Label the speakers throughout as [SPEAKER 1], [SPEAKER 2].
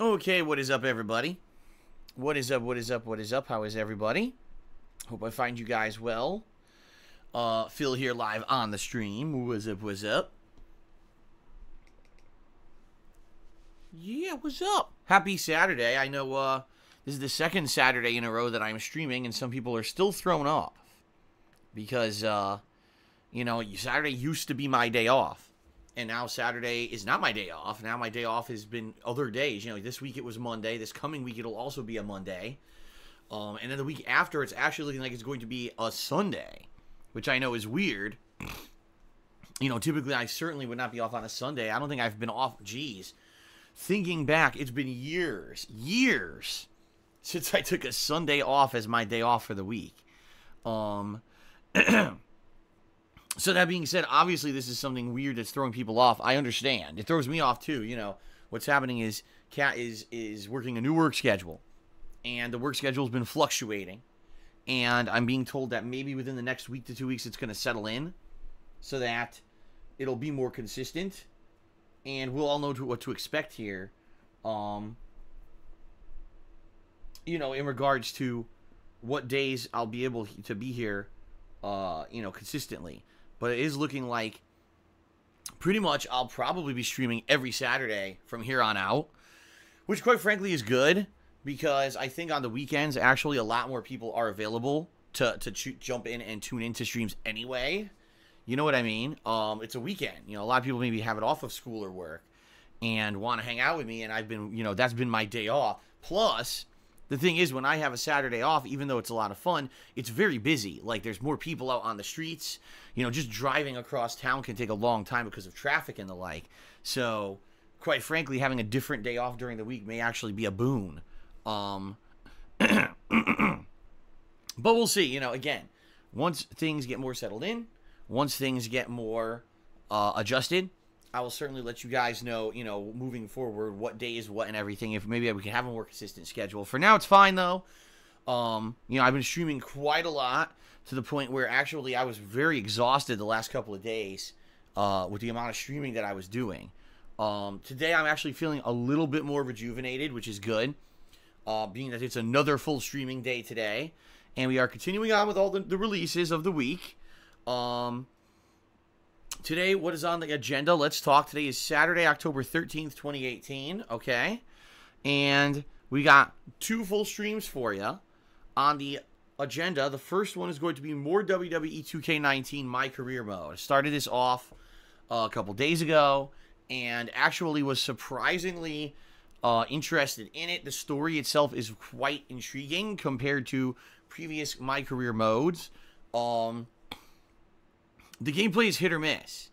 [SPEAKER 1] Okay, what is up, everybody? What is up, what is up, what is up? How is everybody? Hope I find you guys well. Phil here live on the stream. What's up, what's up? Yeah, what's up? Happy Saturday. I know this is the second Saturday in a row that I'm streaming, and some people are still thrown off. Because, you know, Saturday used to be my day off. And now Saturday is not my day off. Now my day off has been other days. You know, this week it was Monday. This coming week it'll also be a Monday. And then the week after it's actually looking like it's going to be a Sunday. Which I know is weird. You know, typically I certainly would not be off on a Sunday. I don't think I've been off. Geez. Thinking back, it's been years since I took a Sunday off as my day off for the week. So that being said, obviously this is something weird that's throwing people off. I understand. It throws me off too. You know, what's happening is Kat is working a new work schedule. And the work schedule has been fluctuating. And I'm being told that maybe within the next week to 2 weeks it's going to settle in. So that it'll be more consistent. And we'll all know what to expect here. You know, in regards to what days I'll be able to be here, you know, consistently. But it is looking like pretty much I'll probably be streaming every Saturday from here on out. Which, quite frankly, is good. Because I think on the weekends, actually, a lot more people are available to jump in and tune into streams anyway. You know what I mean? It's a weekend. You know, a lot of people maybe have it off of school or work and want to hang out with me. And I've been, you know, that's been my day off. Plus, the thing is, when I have a Saturday off, even though it's a lot of fun, it's very busy. Like, there's more people out on the streets. You know, just driving across town can take a long time because of traffic and the like. So, quite frankly, having a different day off during the week may actually be a boon. But we'll see. You know, again, once things get more settled in, once things get more adjusted, I will certainly let you guys know, you know, moving forward, what day is what and everything. If maybe we can have a more consistent schedule. For now, it's fine, though. You know, I've been streaming quite a lot to the point where actually I was very exhausted the last couple of days with the amount of streaming that I was doing. Today, I'm actually feeling a little bit more rejuvenated, which is good, being that it's another full streaming day today. And we are continuing on with all the releases of the week. Today, what is on the agenda? Let's talk. Today is Saturday, October 13th, 2018. Okay. And we got 2 full streams for you on the agenda. The first one is going to be more WWE 2K19 My Career Mode. I started this off a couple days ago and actually was surprisingly interested in it. The story itself is quite intriguing compared to previous My Career modes. The gameplay is hit or miss.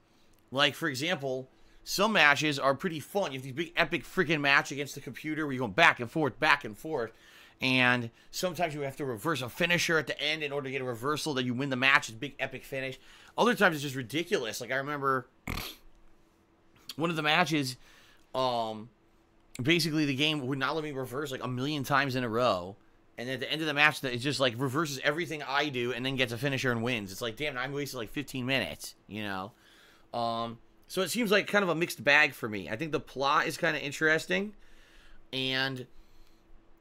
[SPEAKER 1] Like, for example, some matches are pretty fun. You have these big epic freaking match against the computer where you're going back and forth. And sometimes you have to reverse a finisher at the end in order to get a reversal that you win the match. It's a big epic finish. Other times it's just ridiculous. Like, I remember one of the matches, basically the game would not let me reverse like 1,000,000 times in a row. And at the end of the match, it just, like, reverses everything I do and then gets a finisher and wins. It's like, damn, I wasted, like, 15 minutes, you know? So it seems like kind of a mixed bag for me. I think the plot is kind of interesting. And,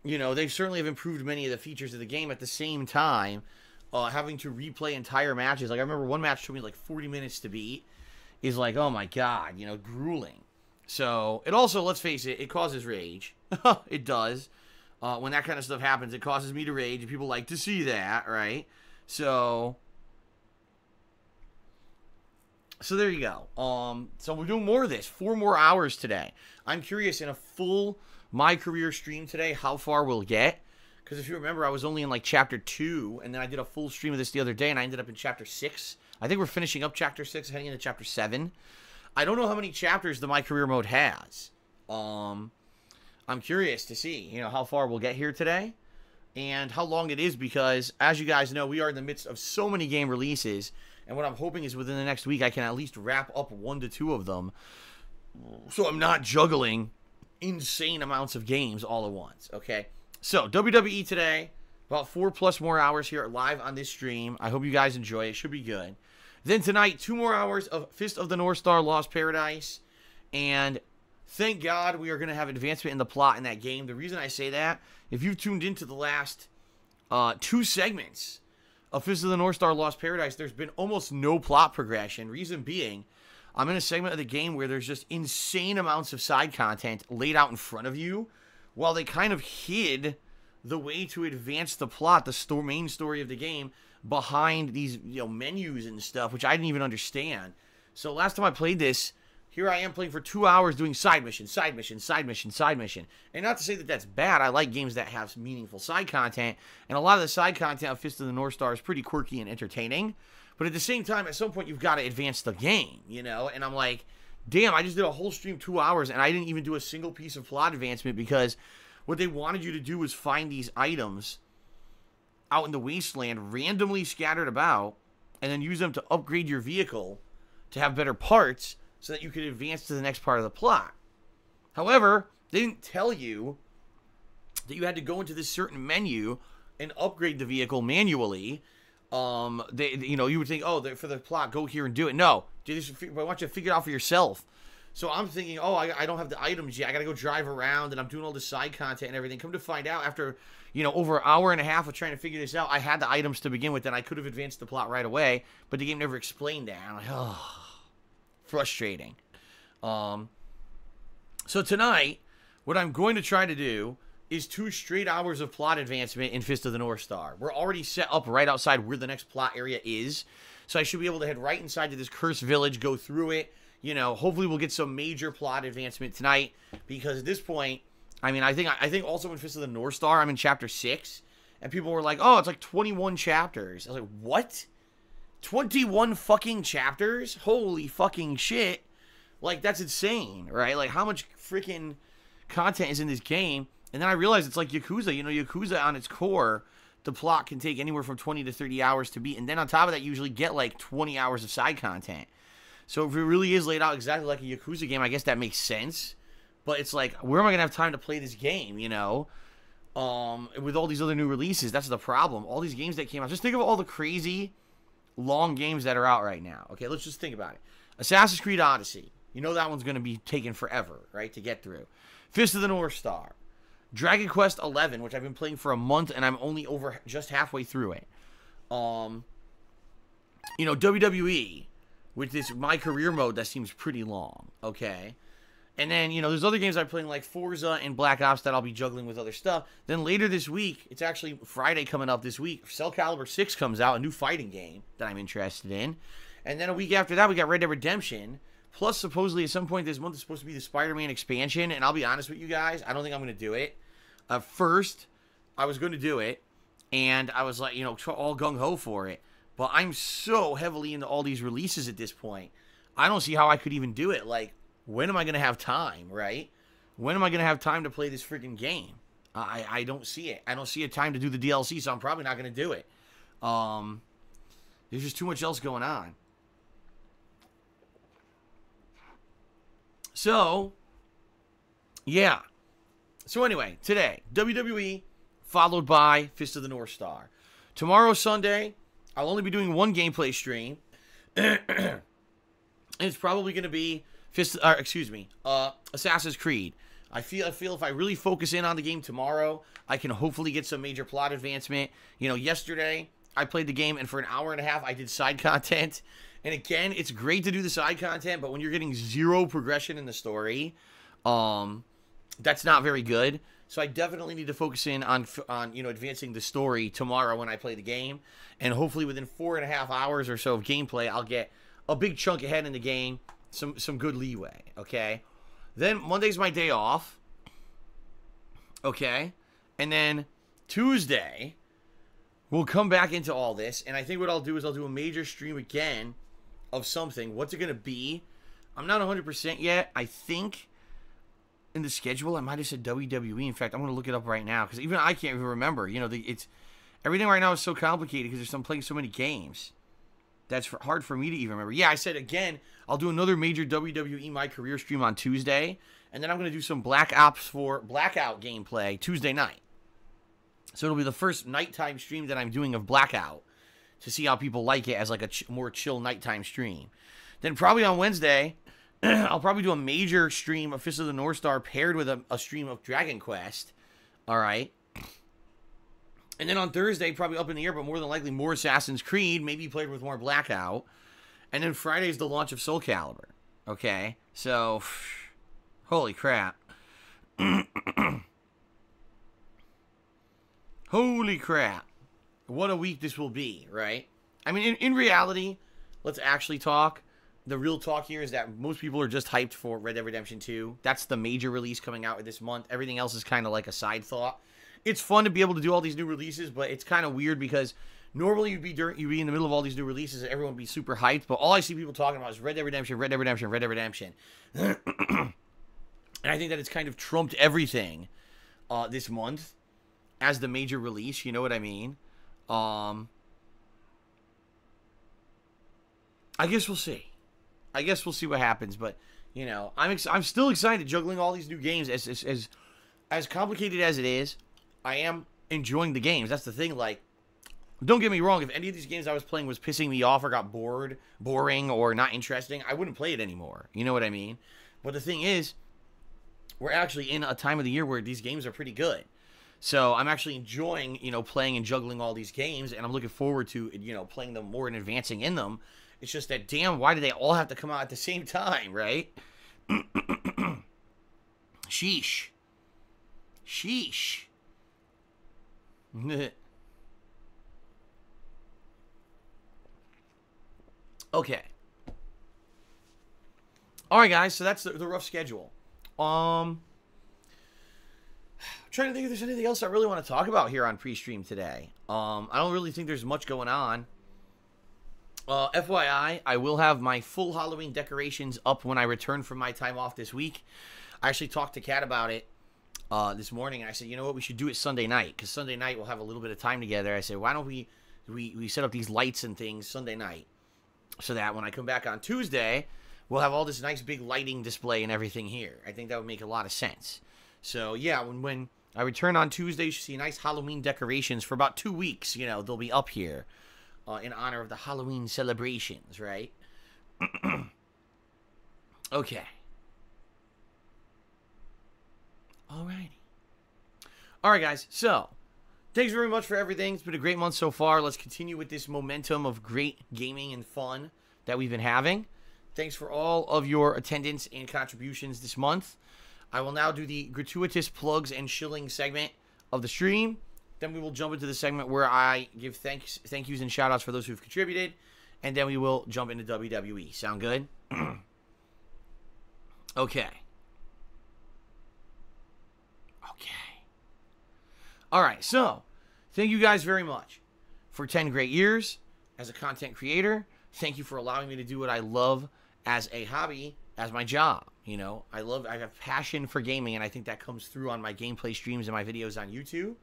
[SPEAKER 1] you know, they certainly have improved many of the features of the game. At the same time, having to replay entire matches. Like, I remember one match took me, like, 40 minutes to beat. Is like, oh, my God, you know, grueling. So, it also, let's face it, it causes rage. It does. When that kind of stuff happens, it causes me to rage, and people like to see that, right? So there you go. So we're doing more of this. 4 more hours today. I'm curious, in a full My Career stream today, how far we'll get. Because if you remember, I was only in, like, Chapter 2, and then I did a full stream of this the other day, and I ended up in Chapter 6. I think we're finishing up Chapter 6, heading into Chapter 7. I don't know how many chapters the My Career mode has. I'm curious to see, you know, how far we'll get here today and how long it is because, as you guys know, we are in the midst of so many game releases, and what I'm hoping is within the next week I can at least wrap up 1 to 2 of them so I'm not juggling insane amounts of games all at once, okay? So, WWE today, about 4+ more hours here live on this stream. I hope you guys enjoy it. It should be good. Then tonight, 2 more hours of Fist of the North Star Lost Paradise, and Thank God we are going to have advancement in the plot in that game. The reason I say that, if you've tuned into the last 2 segments of Fist of the North Star Lost Paradise, there's been almost no plot progression. Reason being, I'm in a segment of the game where there's just insane amounts of side content laid out in front of you, while they kind of hid the way to advance the plot, the main story of the game, behind these menus and stuff, which I didn't even understand. So last time I played this, here I am playing for 2 hours doing side mission, side mission, side mission, side mission. And not to say that that's bad. I like games that have meaningful side content. And a lot of the side content of Fist of the North Star is pretty quirky and entertaining. But at the same time, at some point, you've got to advance the game, And I'm like, damn, I just did a whole stream 2 hours, and I didn't even do a single piece of plot advancement because what they wanted you to do was find these items out in the wasteland, randomly scattered about, and then use them to upgrade your vehicle to have better parts, so that you could advance to the next part of the plot. However, they didn't tell you that you had to go into this certain menu and upgrade the vehicle manually. You would think, oh, for the plot, go here and do it. No, I want you to figure it out for yourself. So I'm thinking, oh, I don't have the items yet. I got to go drive around, and I'm doing all the side content and everything. Come to find out, after over an hour and a half of trying to figure this out, I had the items to begin with, and I could have advanced the plot right away, but the game never explained that. I'm like, oh. Frustrating. So tonight, what I'm going to try to do is 2 straight hours of plot advancement in Fist of the North Star. We're already set up right outside where the next plot area is, so I should be able to head right inside to this cursed village, go through it. Hopefully we'll get some major plot advancement tonight, because at this point, I think also in Fist of the North Star, I'm in chapter 6, and people were like, oh, it's like 21 chapters. I was like, what? 21 fucking chapters? Holy fucking shit. Like, that's insane, right? Like, how much freaking content is in this game? And then I realized it's like Yakuza. Yakuza on its core, the plot can take anywhere from 20 to 30 hours to beat. And then on top of that, you usually get like 20 hours of side content. So if it really is laid out exactly like a Yakuza game, I guess that makes sense. But it's like, where am I going to have time to play this game, With all these other new releases, that's the problem. All these games that came out. Just think of all the crazy long games that are out right now. Okay, let's just think about it. Assassin's Creed Odyssey. That one's going to be taking forever, right, to get through. Fist of the North Star. Dragon Quest 11, which I've been playing for a month, and I'm only just halfway through it. WWE, with this My Career mode that seems pretty long, okay? And then, there's other games I'm playing like Forza and Black Ops that I'll be juggling with other stuff. Then later this week, it's actually Friday coming up this week, Cell Calibur 6 comes out, a new fighting game that I'm interested in. And then a week after that, we got Red Dead Redemption. Plus, supposedly, at some point this month is supposed to be the Spider-Man expansion. And I'll be honest with you guys, I don't think I'm going to do it. First, I was going to do it, and I was like, all gung-ho for it. But I'm so heavily into all these releases at this point, I don't see how I could even do it. Like, when am I going to have time, right? When am I going to have time to play this freaking game? I don't see it. I don't see a time to do the DLC, so I'm probably not going to do it. There's just too much else going on. So, yeah. So anyway, today, WWE, followed by Fist of the North Star. Tomorrow, Sunday, I'll only be doing one gameplay stream. It's probably going to be Assassin's Creed. I feel if I really focus in on the game tomorrow, I can hopefully get some major plot advancement. Yesterday, I played the game, and for an hour and a half, I did side content. And again, it's great to do the side content, but when you're getting zero progression in the story, that's not very good. So I definitely need to focus in on advancing the story tomorrow when I play the game. And hopefully within 4.5 hours or so of gameplay, I'll get a big chunk ahead in the game. Some good leeway, okay? Then Monday's my day off, okay? And then Tuesday, we'll come back into all this. And I think what I'll do is I'll do a major stream again of something. What's it going to be? I'm not 100% yet. I think in the schedule, I might have said WWE. In fact, I'm going to look it up right now because even I can't even remember. It's everything right now is so complicated because I'm playing so many games. That's hard for me to even remember. Yeah, I said again, I'll do another major WWE My Career stream on Tuesday, and then I'm going to do some Black Ops 4 Blackout gameplay Tuesday night. So it'll be the first nighttime stream that I'm doing of Blackout to see how people like it as like a more chill nighttime stream. Then probably on Wednesday, I'll probably do a major stream of Fist of the North Star paired with a stream of Dragon Quest. All right. And then on Thursday, probably up in the air, but more than likely more Assassin's Creed, maybe played with more Blackout. And then Friday is the launch of Soul Calibur. Okay? So, holy crap. Holy crap. What a week this will be, right? I mean, in reality, let's actually talk. The real talk here is that most people are just hyped for Red Dead Redemption 2. That's the major release coming out this month. Everything else is kind of like a side thought. It's fun to be able to do all these new releases, but it's kind of weird because normally you'd be in the middle of all these new releases and everyone would be super hyped, but all I see people talking about is Red Dead Redemption, Red Dead Redemption, Red Dead Redemption. And I think that it's kind of trumped everything this month as the major release, you know what I mean? I guess we'll see. I guess we'll see what happens, but you know, I'm still excited juggling all these new games. As complicated as it is, I am enjoying the games. That's the thing. Like, don't get me wrong. If any of these games I was playing was pissing me off or got boring, or not interesting, I wouldn't play it anymore. You know what I mean? But the thing is, we're actually in a time of the year where these games are pretty good. So I'm actually enjoying, you know, playing and juggling all these games, and I'm looking forward to, you know, playing them more and advancing in them. It's just that, damn, why do they all have to come out at the same time, right? Sheesh. Sheesh. Okay. Alright, guys, so that's the rough schedule. I'm trying to think if there's anything else I really want to talk about here on pre-stream today. I don't really think there's much going on. FYI, I will have my full Halloween decorations up when I return from my time off this week. I actually talked to Kat about it this morning, and I said, you know what, we should do it Sunday night, because Sunday night we'll have a little bit of time together. I said, why don't we set up these lights and things Sunday night, so that when I come back on Tuesday, we'll have all this nice big lighting display and everything here. I think that would make a lot of sense. So, yeah, when I return on Tuesday, you should see nice Halloween decorations for about 2 weeks. You know, they'll be up here. In honor of the Halloween celebrations, right? Okay. Alrighty. Alright, guys. So, thanks very much for everything. It's been a great month so far. Let's continue with this momentum of great gaming and fun that we've been having. Thanks for all of your attendance and contributions this month. I will now do the gratuitous plugs and shilling segment of the stream. Then we will jump into the segment where I give thank yous and shout outs for those who've contributed. And then we will jump into WWE. Sound good? Okay. Okay. Alright, so thank you guys very much for 10 great years as a content creator. Thank you for allowing me to do what I love as a hobby, as my job. You know, I have passion for gaming, and I think that comes through on my gameplay streams and my videos on YouTube.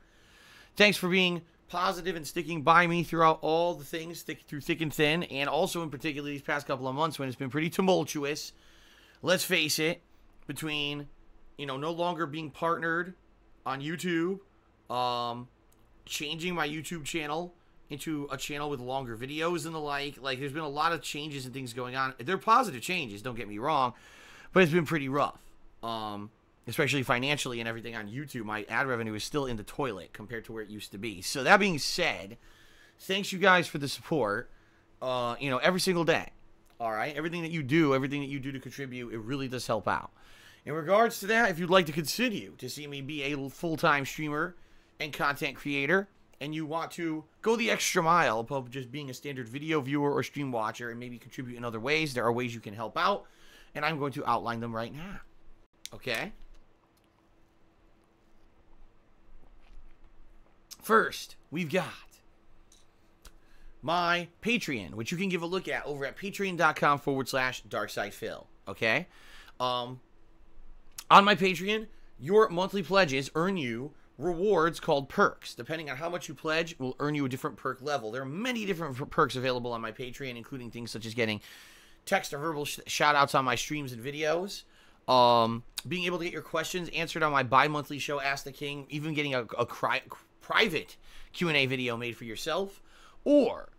[SPEAKER 1] Thanks for being positive and sticking by me throughout all the things, through thick and thin, and also in particular these past couple of months when it's been pretty tumultuous. Let's face it, between, you know, no longer being partnered on YouTube, changing my YouTube channel into a channel with longer videos and the like there's been a lot of changes and things going on. They're positive changes, don't get me wrong, but it's been pretty rough. Especially financially and everything on YouTube. My ad revenue is still in the toilet compared to where it used to be. So that being said, thanks you guys for the support, you know, every single day. All right? Everything that you do to contribute, it really does help out. In regards to that, if you'd like to continue to see me be a full-time streamer and content creator, and you want to go the extra mile above just being a standard video viewer or stream watcher and maybe contribute in other ways, there are ways you can help out, and I'm going to outline them right now. Okay? First, we've got my Patreon, which you can give a look at over at patreon.com/DarksidePhil. Okay? On my Patreon, your monthly pledges earn you rewards called perks. Depending on how much you pledge, will earn you a different perk level. There are many different perks available on my Patreon, including things such as getting text or verbal shout-outs on my streams and videos, being able to get your questions answered on my bi-monthly show, Ask the King, even getting a private Q&A video made for yourself, or,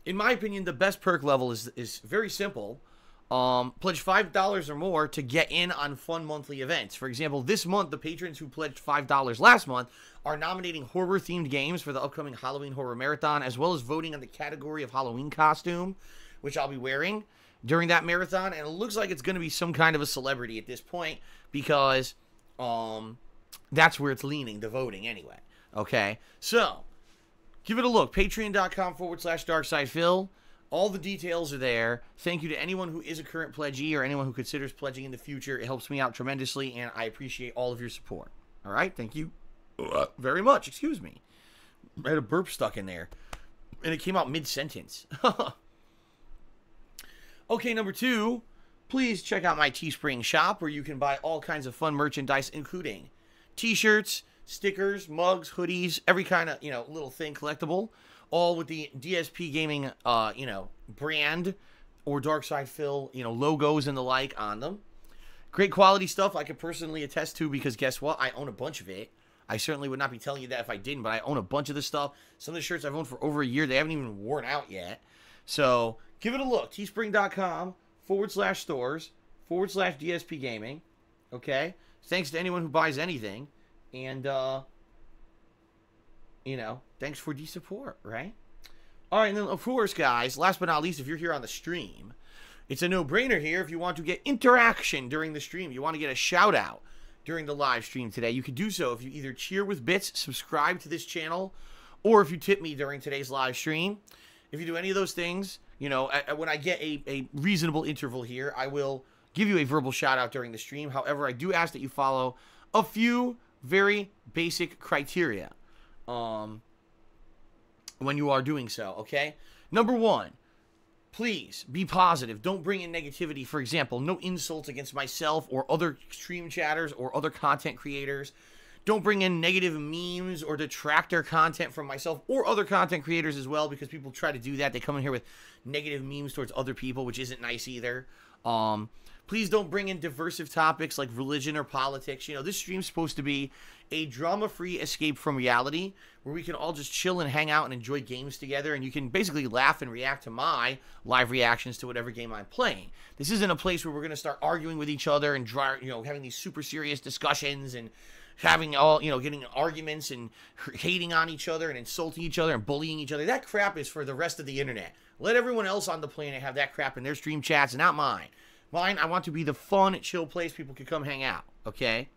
[SPEAKER 1] in my opinion, the best perk level is very simple. pledge $5 or more to get in on fun monthly events. For example, this month, the patrons who pledged $5 last month are nominating horror-themed games for the upcoming Halloween Horror Marathon, as well as voting on the category of Halloween costume, which I'll be wearing during that marathon. And it looks like it's going to be some kind of a celebrity at this point, because that's where it's leaning, the voting anyway. Okay, so give it a look. Patreon.com/DarkSidePhil. All the details are there. Thank you to anyone who is a current pledgee or anyone who considers pledging in the future. It helps me out tremendously, and I appreciate all of your support. All right, thank you very much. Excuse me. I had a burp stuck in there, and it came out mid-sentence. Okay, number 2, please check out my Teespring shop, where you can buy all kinds of fun merchandise, including t-shirts, stickers, mugs, hoodies, every kind of, little thing collectible, all with the DSPGaming, brand or DarkSidePhil, logos and the like on them. Great quality stuff I can personally attest to, because guess what? I own a bunch of it. I certainly would not be telling you that if I didn't, but I own a bunch of this stuff. Some of the shirts I've owned for over a year, they haven't even worn out yet. So give it a look. Teespring.com/stores/DSPGaming. Okay? Thanks to anyone who buys anything. And, thanks for the support, right? All right, and then, of course, guys, last but not least, if you're here on the stream, it's a no-brainer here. If you want to get interaction during the stream, you want to get a shout-out during the live stream today, you could do so if you either cheer with bits, subscribe to this channel, or if you tip me during today's live stream. If you do any of those things, when I get a reasonable interval here, I will give you a verbal shout-out during the stream. However, I do ask that you follow a few very basic criteria when you are doing so, okay? Number 1, please be positive. Don't bring in negativity. For example, no insults against myself or other stream chatters or other content creators. Don't bring in negative memes or detractor content from myself or other content creators as well, because people try to do that. They come in here with negative memes towards other people, which isn't nice either. Please don't bring in diversive topics like religion or politics. This stream's supposed to be a drama-free escape from reality, where we can all just chill and hang out and enjoy games together, and you can basically laugh and react to my live reactions to whatever game I'm playing. This isn't a place where we're going to start arguing with each other and having these super serious discussions and having getting arguments and hating on each other and insulting each other and bullying each other. That crap is for the rest of the internet. Let everyone else on the planet have that crap in their stream chats, not mine. Mine, I want to be the fun, chill place people can come hang out, okay?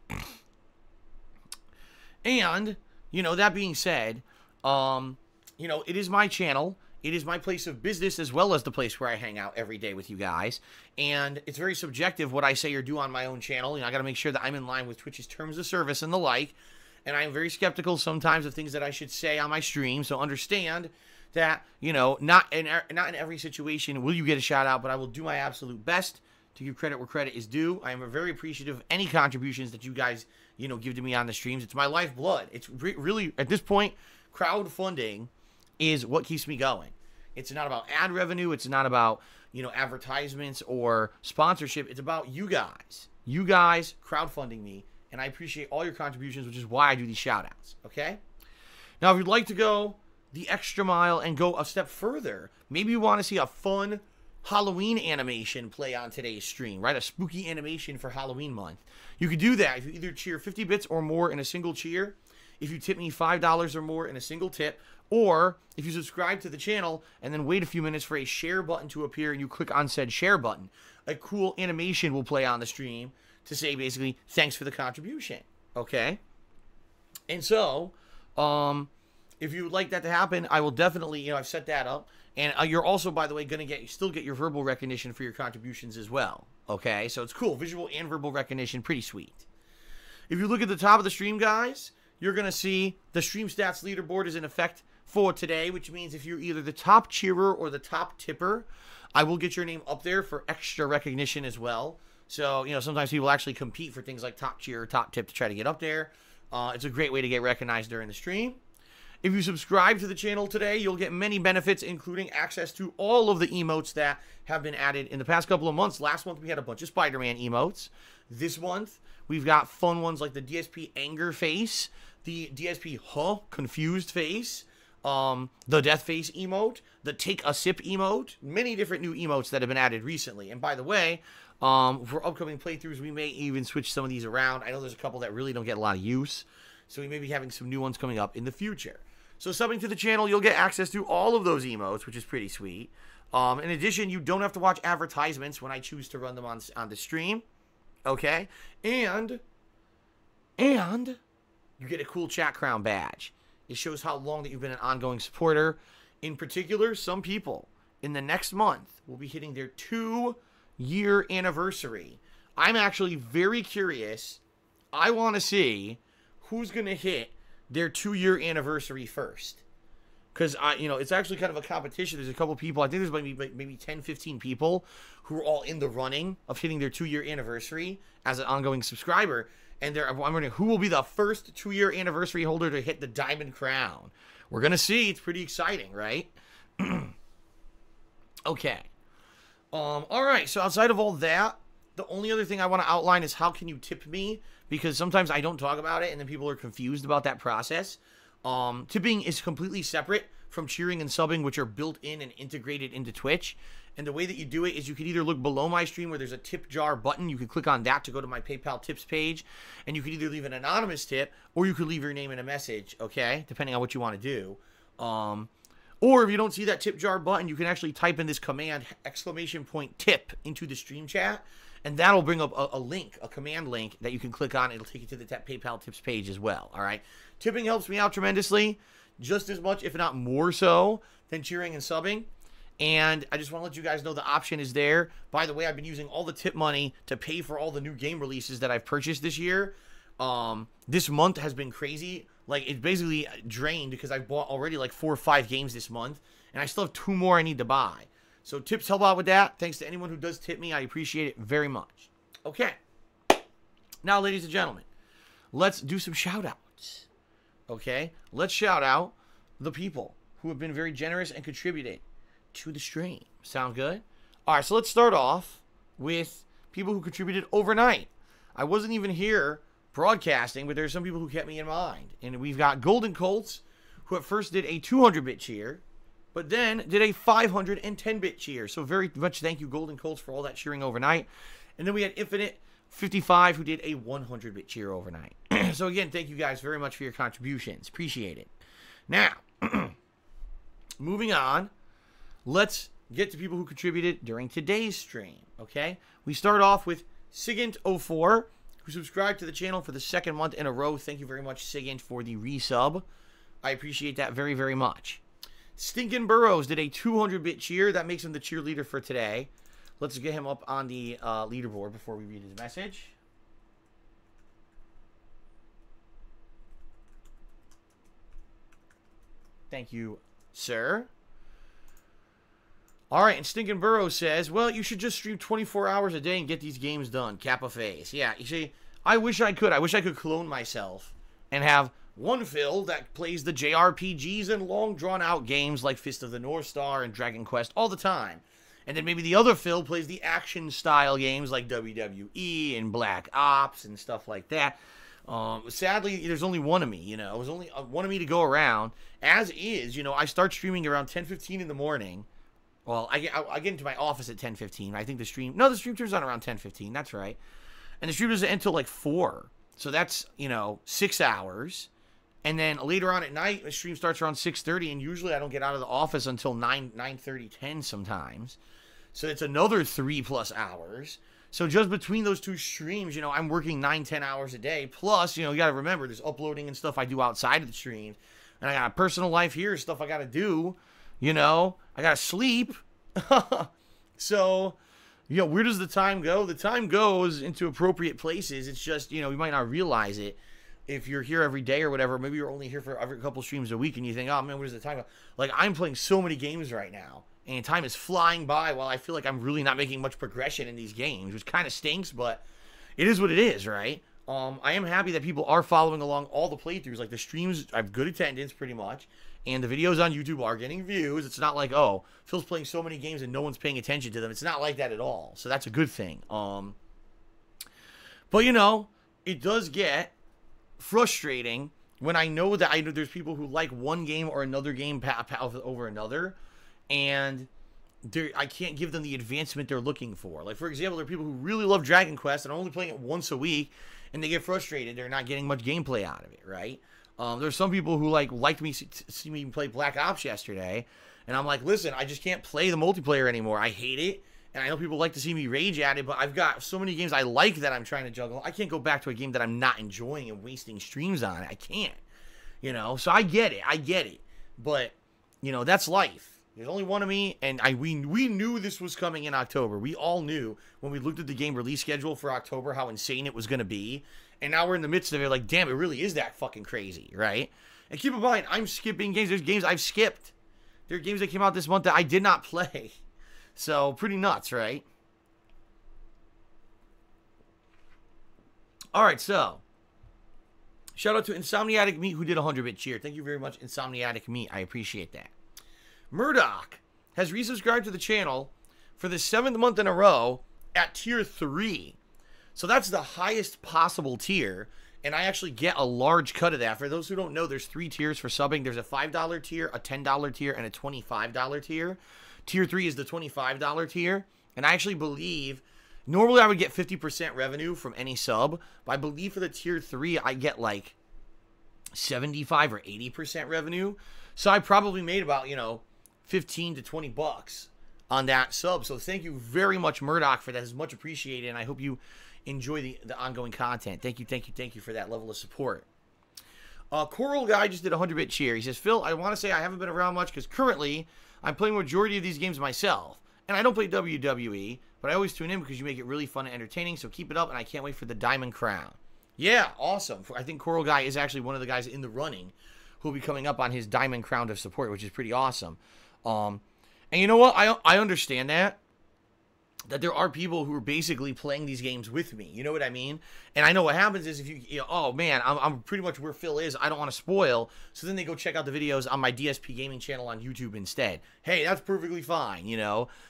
[SPEAKER 1] And, that being said, it is my channel. It is my place of business as well as the place where I hang out every day with you guys. And it's very subjective what I say or do on my own channel. I got to make sure that I'm in line with Twitch's terms of service and the like. And I am very skeptical sometimes of things that I should say on my stream. So understand that, not in every situation will you get a shout out, but I will do my absolute best to give credit where credit is due. I am very appreciative of any contributions that you guys, give to me on the streams. It's my lifeblood. It's really, at this point, crowdfunding is what keeps me going. It's not about ad revenue. It's not about, advertisements or sponsorship. It's about you guys. You guys crowdfunding me, and I appreciate all your contributions, which is why I do these shout-outs, okay? Now, if you'd like to go the extra mile and go a step further, maybe you want to see a fun Halloween animation play on today's stream, right? A spooky animation for Halloween month. You could do that if you either cheer 50 bits or more in a single cheer, if you tip me $5 or more in a single tip, or if you subscribe to the channel and then wait a few minutes for a share button to appear and you click on said share button. A cool animation will play on the stream to say basically, thanks for the contribution, okay? And so, if you would like that to happen, I will definitely, I've set that up. And you're also, by the way, going to still get your verbal recognition for your contributions as well. Okay? So it's cool. Visual and verbal recognition. Pretty sweet. If you look at the top of the stream, guys, you're going to see the stream stats leaderboard is in effect for today, which means if you're either the top cheerer or the top tipper, I will get your name up there for extra recognition as well. So, sometimes people actually compete for things like top cheer or top tip to try to get up there. It's a great way to get recognized during the stream. If you subscribe to the channel today, you'll get many benefits, including access to all of the emotes that have been added in the past couple of months. Last month, we had a bunch of Spider-Man emotes. This month, we've got fun ones like the DSP anger face, the DSP confused face, the death face emote, the take a sip emote, many different new emotes that have been added recently. And by the way, for upcoming playthroughs, we may even switch some of these around. I know there's a couple that really don't get a lot of use, so we may be having some new ones coming up in the future. So subbing to the channel, you'll get access to all of those emotes, which is pretty sweet. In addition, you don't have to watch advertisements when I choose to run them on the stream. Okay? And you get a cool chat crown badge. It shows how long that you've been an ongoing supporter. In particular, some people in the next month will be hitting their 2-year anniversary. I'm actually very curious. I want to see who's going to hit their 2-year anniversary first. Because, it's actually kind of a competition. There's a couple people, I think there's maybe 10, 15 people who are all in the running of hitting their 2-year anniversary as an ongoing subscriber. And I'm wondering who will be the first 2-year anniversary holder to hit the Diamond Crown. We're going to see. It's pretty exciting, right? Okay. All right. So outside of all that, the only other thing I want to outline is how can you tip me? Because sometimes I don't talk about it and then people are confused about that process. Tipping is completely separate from cheering and subbing, which are built in and integrated into Twitch. And the way that you do it is you can either look below my stream where there's a tip jar button. You can click on that to go to my PayPal tips page. And you can either leave an anonymous tip or you could leave your name in a message, okay? Depending on what you want to do. Or if you don't see that tip jar button, you can actually type in this command, !tip, into the stream chat. And that'll bring up a link, a command link that you can click on. It'll take you to the PayPal tips page as well, all right? Tipping helps me out tremendously, just as much, if not more so, than cheering and subbing. And I just want to let you guys know the option is there. By the way, I've been using all the tip money to pay for all the new game releases that I've purchased this year. This month has been crazy. Like, it's basically drained because I've bought already like 4 or 5 games this month. And I still have 2 more I need to buy. So tips help out with that. Thanks to anyone who does tip me. I appreciate it very much. Okay. Now, ladies and gentlemen, let's do some shout-outs. Okay? Let's shout out the people who have been very generous and contributed to the stream. Sound good? All right, so let's start off with people who contributed overnight. I wasn't even here broadcasting, but there's some people who kept me in mind. And we've got Golden Colts, who at first did a 200-bit cheer, but then did a 510-bit cheer. So very much thank you, Golden Colts, for all that cheering overnight. And then we had Infinite 55, who did a 100-bit cheer overnight. So again, thank you guys very much for your contributions. Appreciate it. Now, moving on, let's get to people who contributed during today's stream, okay? We start off with Sigint04, who subscribed to the channel for the 2nd month in a row. Thank you very much, Sigint, for the resub. I appreciate that very, very much. Stinkin' Burrows did a 200-bit cheer. That makes him the cheerleader for today. Let's get him up on the leaderboard before we read his message. Thank you, sir. All right, and Stinkin' Burrows says, well, you should just stream 24 hours a day and get these games done. Kappa face. Yeah, you see, I wish I could. I wish I could clone myself and have one Phil that plays the JRPGs and long drawn-out games like Fist of the North Star and Dragon Quest all the time. And then maybe the other Phil plays the action-style games like WWE and Black Ops and stuff like that. Sadly, there's only one of me, you know. There's only one of me to go around. As is, you know, I start streaming around 10:15 in the morning. Well, I get into my office at 10:15. I think the stream turns on around 10:15. That's right. And the stream doesn't end until like 4. So that's, you know, 6 hours. And then later on at night, the stream starts around 6:30, and usually I don't get out of the office until 9:30, 10 sometimes. So it's another 3+ hours. So just between those 2 streams, you know, I'm working 9-10 hours a day. Plus, you know, you got to remember, there's uploading and stuff I do outside of the stream. And I got a personal life here, stuff I got to do. You know, I got to sleep. So, you know, where does the time go? The time goes into appropriate places. It's just, you know, you might not realize it if you're here every day or whatever. Maybe you're only here for every couple streams a week and you think, oh, man, where's the time go? Like, I'm playing so many games right now. And time is flying by while I feel like I'm really not making much progression in these games, which kind of stinks, but it is what it is, right? I am happy that people are following along all the playthroughs. Like, the streams, I have good attendance pretty much, and the videos on YouTube are getting views. It's not like, oh, Phil's playing so many games and no one's paying attention to them. It's not like that at all, so that's a good thing. But, you know, it does get frustrating when I know that I know there's people who like one game or another game over another, and I can't give them the advancement they're looking for. Like, for example, there are people who really love Dragon Quest and are only playing it once a week, and they get frustrated. They're not getting much gameplay out of it, right? There's some people who liked me see me play Black Ops yesterday, and I'm like, listen, I just can't play the multiplayer anymore. I hate it, and I know people like to see me rage at it, but I've got so many games I like that I'm trying to juggle. I can't go back to a game that I'm not enjoying and wasting streams on. I can't, So I get it, but that's life. There's only one of me, and we knew this was coming in October. We all knew when we looked at the game release schedule for October how insane it was going to be. And now we're in the midst of it, like, damn, it really is that fucking crazy, right? And keep in mind, I'm skipping games. There's games I've skipped. There are games that came out this month that I did not play. So, pretty nuts, right? All right, so shout out to Insomniatic Meat who did a 100-bit cheer. Thank you very much, Insomniatic Meat. I appreciate that. Murdoch has resubscribed to the channel for the 7th month in a row at tier 3. So that's the highest possible tier, and I actually get a large cut of that. For those who don't know, there's 3 tiers for subbing. There's a $5 tier, a $10 tier, and a $25 tier. Tier 3 is the $25 tier, and I actually believe, normally I would get 50% revenue from any sub, but I believe for the tier 3, I get like 75 or 80% revenue. So I probably made about, 15 to 20 bucks on that sub. So thank you very much, Murdoch, for that. It's much appreciated, and I hope you enjoy the ongoing content. Thank you for that level of support. Coral Guy just did a 100-bit cheer. He says, Phil, I want to say I haven't been around much because currently I'm playing the majority of these games myself, and I don't play WWE, but I always tune in because you make it really fun and entertaining, so keep it up, and I can't wait for the Diamond Crown. Yeah, awesome. I think Coral Guy is actually one of the guys in the running who will be coming up on his Diamond Crown of support, which is pretty awesome. And you know what? I understand that there are people who are basically playing these games with me. You know what I mean? And I know what happens is if oh man, I'm pretty much where Phil is. I don't want to spoil. So then they go check out the videos on my DSPGaming channel on YouTube instead. Hey, that's perfectly fine.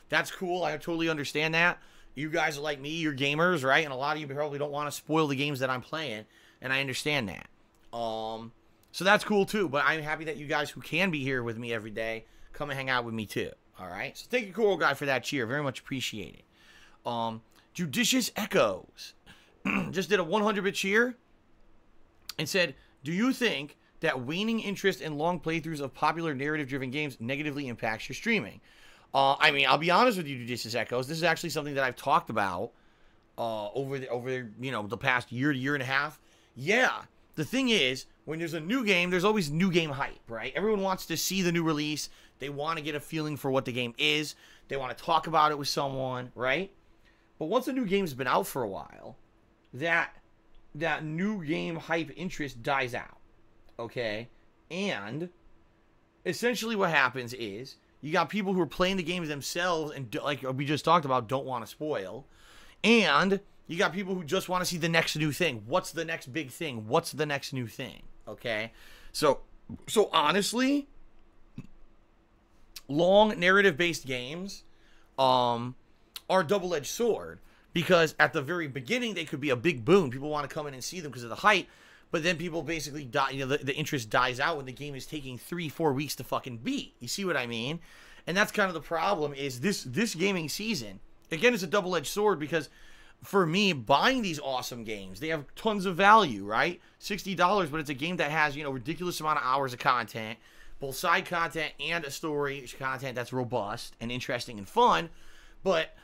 [SPEAKER 1] That's cool. I totally understand that. You guys are like me. You're gamers, right? And a lot of you probably don't want to spoil the games that I'm playing. And I understand that. So that's cool too. But I'm happy that you guys who can be here with me every day come and hang out with me too. All right. So thank you, Coral Guy, for that cheer. Very much appreciated. Judicious Echoes just did a 100-bit cheer and said, do you think that waning interest in long playthroughs of popular narrative-driven games negatively impacts your streaming? I mean, I'll be honest with you, Judicious Echoes. This is actually something that I've talked about over the past year and a half. Yeah. The thing is, when there's a new game, there's always new game hype, right? Everyone wants to see the new release. They want to get a feeling for what the game is. They want to talk about it with someone, right? But once a new game's been out for a while, that new game hype interest dies out, okay? And essentially what happens is you got people who are playing the games themselves and, like we just talked about, don't want to spoil. And you got people who just want to see the next new thing. What's the next big thing? What's the next new thing? Okay? So honestly, long narrative-based games are a double-edged sword, because at the very beginning they could be a big boon. People want to come in and see them because of the hype, but then people basically die. The interest dies out when the game is taking 3-4 weeks to fucking beat. You see what I mean? And that's kind of the problem. Is this gaming season again? It's a double-edged sword, because for me, buying these awesome games, they have tons of value, right? $60, but it's a game that has ridiculous amount of hours of content, both side content and a story content that's robust and interesting and fun. But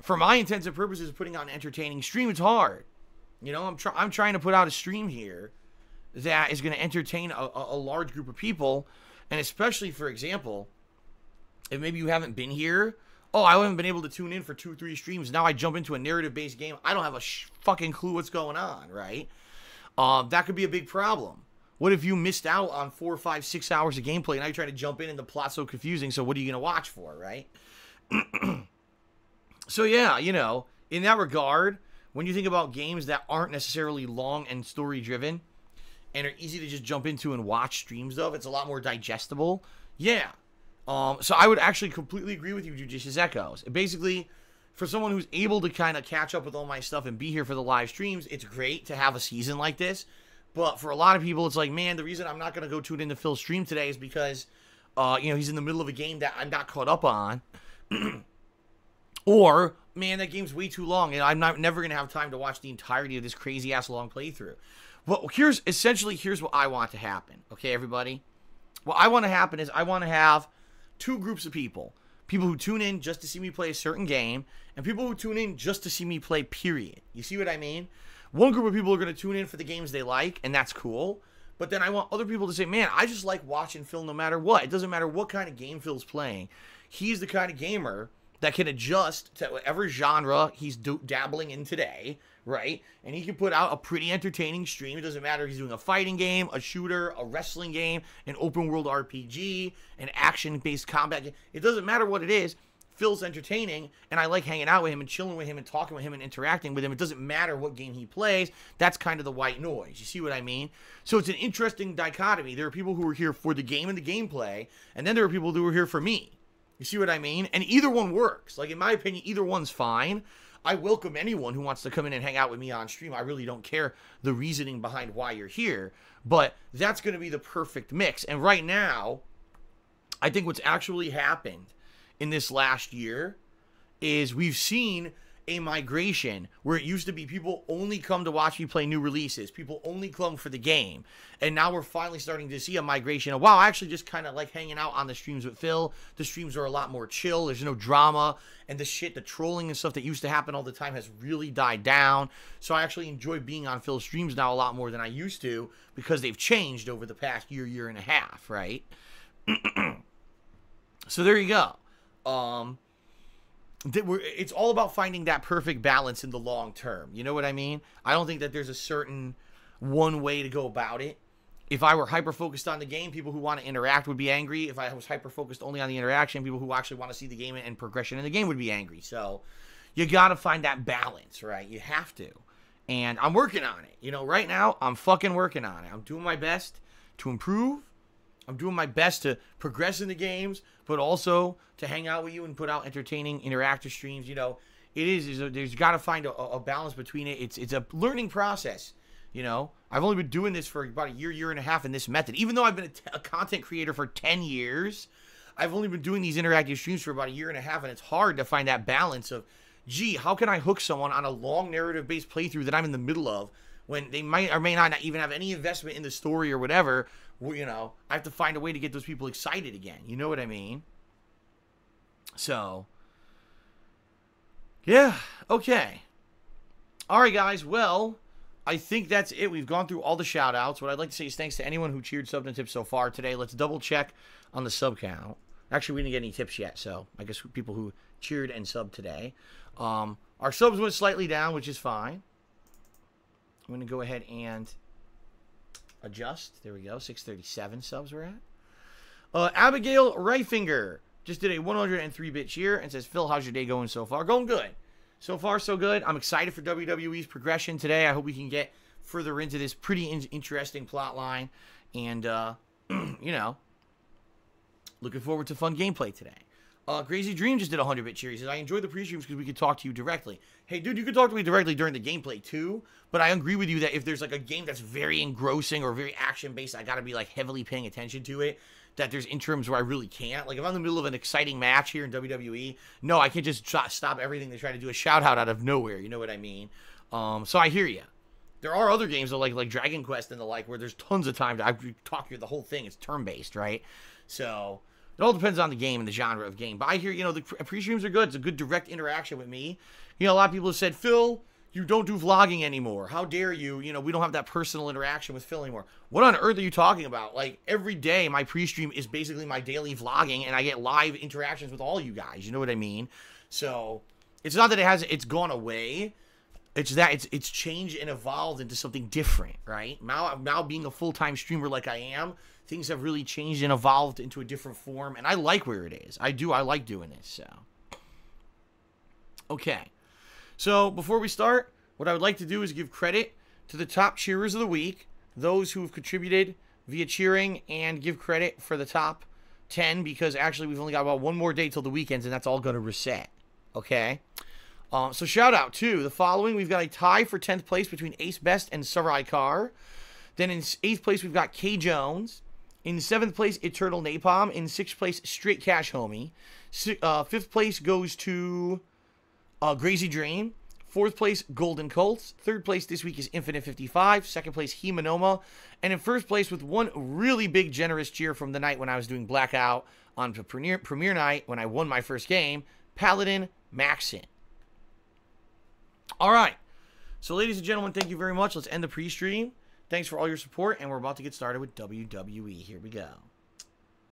[SPEAKER 1] for my intents and purposes of putting out an entertaining stream, it's hard. I'm trying to put out a stream here that is going to entertain a large group of people. And especially, for example, if maybe you haven't been here, I haven't been able to tune in for 2-3 streams. Now I jump into a narrative-based game. I don't have a fucking clue what's going on, right? That could be a big problem. What if you missed out on 4, 5, 6 hours of gameplay? Now you're trying to jump in and the plot's so confusing, so what are you going to watch for, right? So yeah, in that regard, when you think about games that aren't necessarily long and story-driven and are easy to just jump into and watch streams of, it's a lot more digestible. Yeah. So I would actually completely agree with you, Judicious Echoes. Basically, for someone who's able to kind of catch up with all my stuff and be here for the live streams, it's great to have a season like this. But for a lot of people, it's like, man, the reason I'm not going to go tune into Phil's stream today is because, he's in the middle of a game that I'm not caught up on. Or, man, that game's way too long, and I'm never going to have time to watch the entirety of this crazy-ass long playthrough. Well, here's what I want to happen, okay, everybody? What I want to happen is I want to have two groups of people. People who tune in just to see me play a certain game, and people who tune in just to see me play, period. You see what I mean? One group of people are going to tune in for the games they like, and that's cool. But then I want other people to say, man, I just like watching Phil no matter what. It doesn't matter what kind of game Phil's playing. He's the kind of gamer that can adjust to whatever genre he's dabbling in today, right? And he can put out a pretty entertaining stream. It doesn't matter if he's doing a fighting game, a shooter, a wrestling game, an open world RPG, an action-based combat game. It doesn't matter what it is. Phil's entertaining, and I like hanging out with him and chilling with him and talking with him and interacting with him. It doesn't matter what game he plays. That's kind of the white noise. You see what I mean? So it's an interesting dichotomy. There are people who are here for the game and the gameplay, and then there are people who are here for me. You see what I mean? And either one works. Like, in my opinion, either one's fine. I welcome anyone who wants to come in and hang out with me on stream. I really don't care the reasoning behind why you're here. But that's going to be the perfect mix. And right now, I think what's actually happened in this last year is we've seen a migration where it used to be people only come to watch me play new releases. People only come for the game. And now we're finally starting to see a migration of, wow, I actually just kind of like hanging out on the streams with Phil. The streams are a lot more chill. There's no drama. And the trolling and stuff that used to happen all the time has really died down. So I actually enjoy being on Phil's streams now a lot more than I used to because they've changed over the past year and a half, right? So there you go. It's all about finding that perfect balance in the long term. You know what I mean? I don't think that there's a certain one way to go about it. If I were hyper-focused on the game, people who want to interact would be angry. If I was hyper-focused only on the interaction, people who actually want to see the game and progression in the game would be angry. So you got to find that balance, right? You have to. And I'm working on it. You know, right now, I'm fucking working on it. I'm doing my best to improve. I'm doing my best to progress in the games, but also to hang out with you and put out entertaining, interactive streams. You know, there's got to find a balance between it. It's a learning process. You know, I've only been doing this for about a year and a half in this method. Even though I've been a content creator for 10 years, I've only been doing these interactive streams for about a year and a half, and it's hard to find that balance of, gee, how can I hook someone on a long narrative-based playthrough that I'm in the middle of when they might or may not even have any investment in the story or whatever? Well, you know, I have to find a way to get those people excited again. You know what I mean? So, yeah, okay. All right, guys, well, I think that's it. We've gone through all the shout-outs. What I'd like to say is thanks to anyone who cheered, subbed, and tipped so far today. Let's double-check on the sub count. Actually, we didn't get any tips yet, so I guess people who cheered and subbed today. Our subs went slightly down, which is fine. I'm going to go ahead and adjust. There we go. 637 subs we're at. Abigail Reifinger just did a 103-bit cheer and says, Phil, how's your day going so far? Going good. So far, so good. I'm excited for WWE's progression today. I hope we can get further into this pretty interesting plot line. And, you know, looking forward to fun gameplay today. Crazy Dream just did a 100-bit cheer. He says, I enjoy the pre-streams because we could talk to you directly. Hey, dude, you could talk to me directly during the gameplay, too. But I agree with you that if there's, like, a game that's very engrossing or very action-based, I gotta be, like, heavily paying attention to it. That there's interims where I really can't. Like, if I'm in the middle of an exciting match here in WWE, no, I can't just stop everything to try to do a shout-out out of nowhere. You know what I mean? So I hear you. There are other games, though, like Dragon Quest and the like, where there's tons of time to talk through the whole thing. It's turn-based, right? So it all depends on the game and the genre of game. But I hear, you know, the pre-streams are good. It's a good direct interaction with me. You know, a lot of people have said, Phil, you don't do vlogging anymore. How dare you? You know, we don't have that personal interaction with Phil anymore. What on earth are you talking about? Like, every day, my pre-stream is basically my daily vlogging, and I get live interactions with all you guys. You know what I mean? So, it's not that it's gone away. It's that it's changed and evolved into something different, right? Now being a full-time streamer like I am, things have really changed and evolved into a different form, and I like where it is. I like doing this, so. Okay. So, before we start, what I would like to do is give credit to the top cheerers of the week, those who have contributed via cheering, and give credit for the top 10, because actually we've only got about one more day till the weekends, and that's all going to reset, okay? So, shout out to the following. We've got a tie for 10th place between Ace Best and Sarai Carr. Then in 8th place, we've got K Jones. In 7th place, Eternal Napalm. In 6th place, Straight Cash Homie. 5th place goes to Crazy Dream. 4th place, Golden Colts. 3rd place this week is Infinite 55. 2nd place, Himanoma. And in 1st place, with one really big generous cheer from the night when I was doing Blackout on the premiere night when I won my first game, Paladin Maxin. All right. So, ladies and gentlemen, thank you very much. Let's end the pre-stream. Thanks for all your support, and we're about to get started with WWE. Here we go.